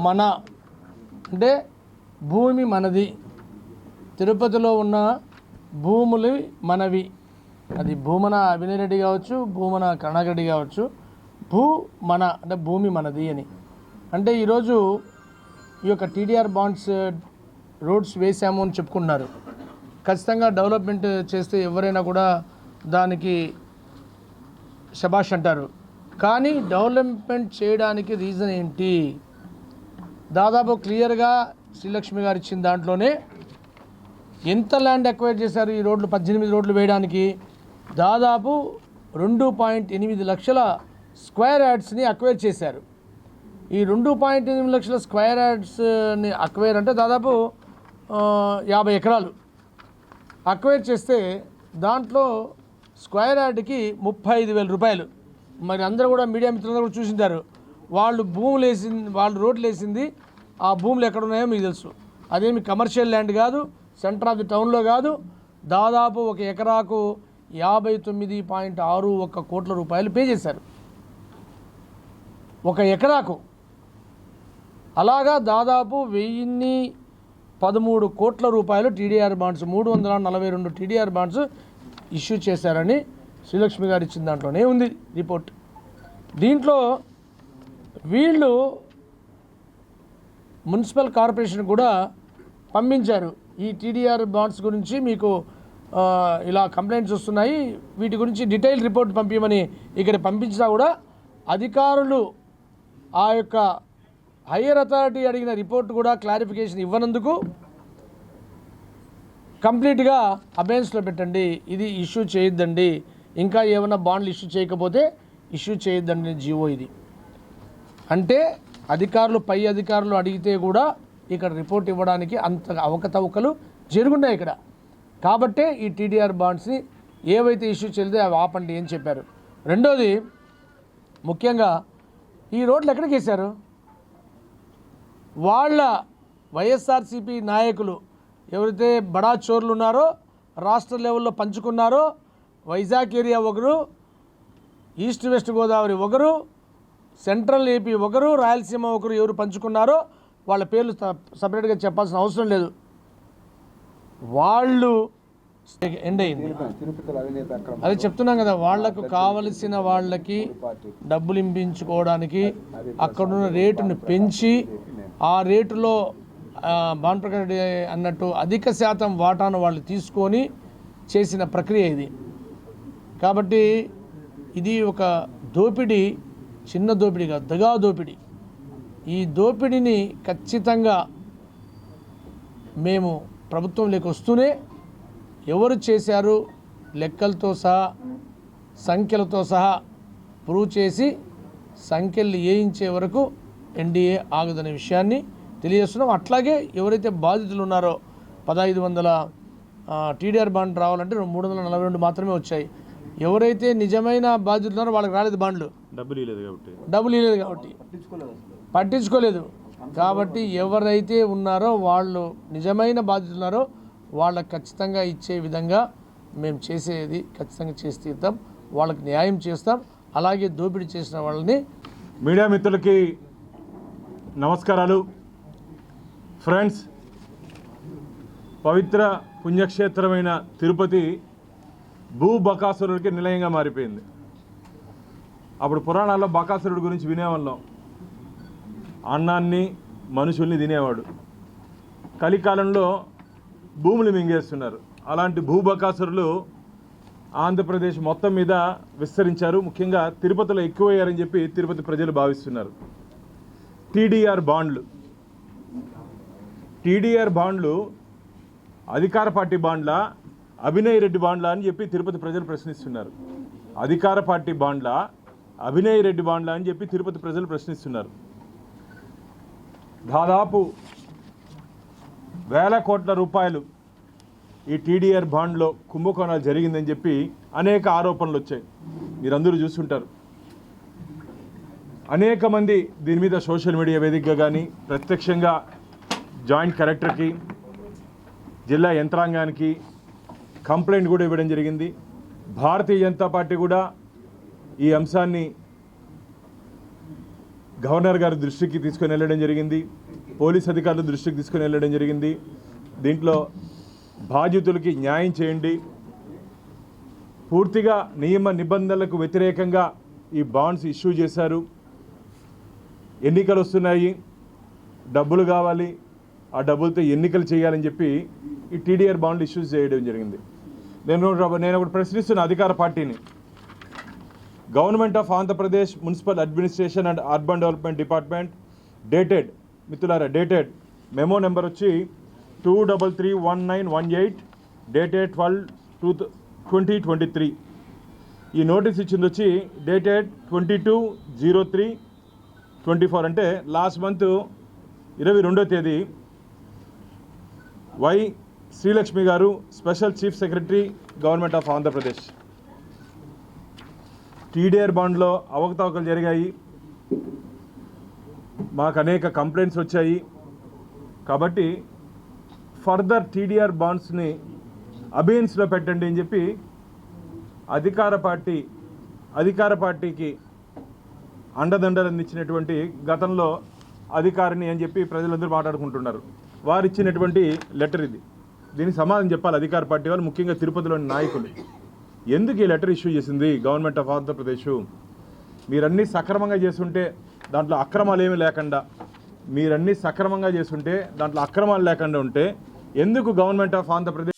మన అంటే భూమి మనది, తిరుపతిలో ఉన్న భూములు మనవి. అది భూమన అభినయ్ రెడ్డి కావచ్చు, భూమన కరుణాకర్ రెడ్డి కావచ్చు. మన అంటే భూమి మనది అని అంటే ఈరోజు ఈ యొక్క టీడీఆర్ బాండ్స్ రోడ్స్ వేసాము అని చెప్పుకుంటున్నారు. ఖచ్చితంగా డెవలప్మెంట్ చేస్తే ఎవరైనా కూడా దానికి శబాష్ అంటారు. కానీ డెవలప్మెంట్ చేయడానికి రీజన్ ఏంటి? దాదాపు క్లియర్గా శ్రీలక్ష్మి గారు ఇచ్చిన దాంట్లోనే ఎంత ల్యాండ్ అక్వైర్ చేశారు ఈ రోడ్లు 18 రోడ్లు వేయడానికి? దాదాపు 2.8 లక్షల స్క్వేర్ యార్డ్స్ని అక్వైర్ చేశారు. ఈ 2.8 లక్షల స్క్వేర్ యార్డ్స్ని అక్వైర్ అంటే దాదాపు 50 ఎకరాలు అక్వైర్ చేస్తే దాంట్లో స్క్వేర్ యార్డ్కి 35,000 రూపాయలు. మరి అందరూ కూడా మీడియా మిత్రులందరూ కూడా చూసింటారు. వాళ్ళు భూములు వేసింది, వాళ్ళు రోడ్లు వేసింది, ఆ భూములు ఎక్కడ ఉన్నాయో మీకు తెలుసు. అదేమి కమర్షియల్ ల్యాండ్ కాదు, సెంటర్ ఆఫ్ ది టౌన్లో కాదు. దాదాపు ఒక ఎకరాకు 59.61 కోట్ల రూపాయలు పే చేశారు ఒక ఎకరాకు. అలాగా దాదాపు 1013 కోట్ల రూపాయలు TDR bonds 342 TDR bonds issue చేశారని శ్రీలక్ష్మి గారు ఇచ్చిన దాంట్లోనే ఉంది రిపోర్ట్. దీంట్లో వీళ్ళు మున్సిపల్ కార్పొరేషన్ కూడా పంపించారు. ఈ టీడీఆర్ బాండ్స్ గురించి మీకు ఇలా కంప్లైంట్స్ వస్తున్నాయి, వీటి గురించి డీటెయిల్ రిపోర్ట్ పంపించమని ఇక్కడ పంపించినా కూడా అధికారులు ఆ యొక్క హయ్యర్ అథారిటీ అడిగిన రిపోర్ట్ కూడా క్లారిఫికేషన్ ఇవ్వనందుకు కంప్లీట్గా అబెన్స్లో పెట్టండి, ఇది ఇష్యూ చేయొద్దండి, ఇంకా ఏమైనా బాండ్లు ఇష్యూ చేయకపోతే ఇష్యూ చేయొద్దండి జీవో ఇది. అంటే అధికారులు, పై అధికారులు అడిగితే కూడా ఇక్కడ రిపోర్ట్ ఇవ్వడానికి అంత అవకతవకలు జరుగున్నాయి ఇక్కడ. కాబట్టే ఈ టీడీఆర్ బాండ్స్ని ఏవైతే ఇష్యూ చేయలేదో అవి ఆపండి అని చెప్పారు. రెండోది, ముఖ్యంగా ఈ రోడ్లు ఎక్కడికి వేశారు? వాళ్ళ వైఎస్ఆర్సీపీ నాయకులు ఎవరైతే బడా చోర్లు ఉన్నారో, రాష్ట్ర లెవెల్లో పంచుకున్నారో, వైజాగ్ ఏరియా ఒకరు, ఈస్ట్ వెస్ట్ గోదావరి ఒకరు, సెంట్రల్ ఏపీ ఒకరు, రాయలసీమ ఒకరు, ఎవరు పంచుకున్నారో వాళ్ళ పేర్లు సపరేట్గా చెప్పాల్సిన అవసరం లేదు. వాళ్ళు ఎండ్ అయింది. అదే చెప్తున్నాం కదా, వాళ్లకు కావలసిన వాళ్ళకి డబ్బులు ఇంపించుకోవడానికి అక్కడున్న రేటును పెంచి ఆ రేటులో భానుప్రకాష్ రెడ్డి అన్నట్టు అధిక శాతం వాటాను వాళ్ళు తీసుకొని చేసిన ప్రక్రియ ఇది. కాబట్టి ఇది ఒక దోపిడీ, చిన్న దోపిడీ కాదు, దగా దోపిడీ. ఈ దోపిడీని ఖచ్చితంగా మేము ప్రభుత్వంలోకి వస్తూనే ఎవరు చేశారు లెక్కలతో సహా, సంఖ్యలతో సహా ప్రూవ్ చేసి సంఖ్యలు వేయించే వరకు ఎన్డీఏ ఆగదనే విషయాన్ని తెలియజేస్తున్నాం. అట్లాగే ఎవరైతే బాధితులు ఉన్నారో 1500 టీడీఆర్ బాండ్ రావాలంటే 342 మాత్రమే వచ్చాయి. ఎవరైతే నిజమైన బాధితులు ఉన్నారో వాళ్ళకి రాలేదు బాండ్లు, డబ్బులు ఇవ్వలేదు కాబట్టి పట్టించుకోలేదు. కాబట్టి ఎవరైతే ఉన్నారో వాళ్ళు నిజమైన బాధితులు ఉన్నారో వాళ్ళకి ఖచ్చితంగా ఇచ్చే విధంగా మేము చేసేది ఖచ్చితంగా చేసి తీరుతాం, వాళ్ళకి న్యాయం చేస్తాం. అలాగే దోపిడీ చేసిన వాళ్ళని. మీడియా మిత్రులకి నమస్కారాలు. ఫ్రెండ్స్, పవిత్ర పుణ్యక్షేత్రమైన తిరుపతి బకాసురుడికి నిలయంగా మారిపోయింది. అప్పుడు పురాణాల్లో బకాసురుడి గురించి వినేవాళ్ళం. అన్నాన్ని, మనుషుల్ని తినేవాడు. కలికాలంలో భూములు మింగేస్తున్నారు. అలాంటి బకాసురులు ఆంధ్రప్రదేశ్ మొత్తం మీద విస్తరించారు. ముఖ్యంగా తిరుపతిలో ఎక్కువయ్యారని చెప్పి తిరుపతి ప్రజలు భావిస్తున్నారు. టీడీఆర్ బాండ్లు అధికార పార్టీ బాండ్లా, అభినయ్ రెడ్డి బాండ్లా అని చెప్పి తిరుపతి ప్రజలు ప్రశ్నిస్తున్నారు. అధికార పార్టీ బాండ్లా, అభినయ్ రెడ్డి బాండ్లా అని చెప్పి తిరుపతి ప్రజలు ప్రశ్నిస్తున్నారు. దాదాపు 1000 కోట్ల రూపాయలు ఈ టీడీఆర్ బాండ్లో కుంభకోణాలు జరిగిందని చెప్పి అనేక ఆరోపణలు వచ్చాయి. మీరందరూ చూస్తుంటారు. అనేక మంది దీని మీద సోషల్ మీడియా వేదికగా కానీ ప్రత్యక్షంగా జాయింట్ కలెక్టర్కి, జిల్లా యంత్రాంగానికి కంప్లైంట్ కూడా ఇవ్వడం జరిగింది. భారతీయ జనతా పార్టీ కూడా ఈ అంశాన్ని గవర్నర్ గారి దృష్టికి తీసుకొని వెళ్ళడం జరిగింది, పోలీస్ అధికారుల దృష్టికి తీసుకొని వెళ్ళడం జరిగింది. దీంట్లో బాధితులకి న్యాయం చేయండి, పూర్తిగా నియమ నిబంధనలకు వ్యతిరేకంగా ఈ బాండ్స్ ఇష్యూ చేశారు, ఎన్నికలు వస్తున్నాయి, డబ్బులు కావాలి, ఆ డబ్బులతో ఎన్నికలు చేయాలని చెప్పి ఈ టీడీఆర్ బాండ్లు ఇష్యూ చేయడం జరిగింది. నేను ఒకటి ప్రశ్నిస్తున్న అధికార పార్టీని, government of Andhra Pradesh municipal administration and urban development department dated, మిత్రులారా, డేటెడ్ మెమో నెంబర్ వచ్చి 2331918 డేటెడ్ 12/2023. ఈ నోటీస్ ఇచ్చింది వచ్చి డేటెడ్ 22/03/24, అంటే లాస్ట్ మంత్ 22వ తేదీ. వై శ్రీలక్ష్మి గారు, special chief secretary, government of Andhra Pradesh. TDR బాండ్లో అవకతవకలు జరిగాయి, మాకు అనేక కంప్లైంట్స్ వచ్చాయి, కాబట్టి ఫర్దర్ టీడీఆర్ బాండ్స్ని అబియన్స్లో పెట్టండి అని చెప్పి అధికార పార్టీకి అండదండలు అందించినటువంటి గతంలో అధికారిని అని చెప్పి ప్రజలందరూ మాట్లాడుకుంటున్నారు. వారు ఇచ్చినటువంటి లెటర్ ఇది. దీనికి సమాధానం చెప్పాలి అధికార పార్టీ వాళ్ళు, ముఖ్యంగా తిరుపతిలోని నాయకులు. ఎందుకు ఈ లెటర్ ఇష్యూ చేసింది గవర్నమెంట్ ఆఫ్ ఆంధ్రప్రదేశ్? మీరన్నీ సక్రమంగా చేస్తుంటే దాంట్లో అక్రమాలు ఏమీ లేకుండా, మీరన్నీ సక్రమంగా చేస్తుంటే దాంట్లో అక్రమాలు లేకుండా ఉంటే ఎందుకు గవర్నమెంట్ ఆఫ్ ఆంధ్రప్రదేశ్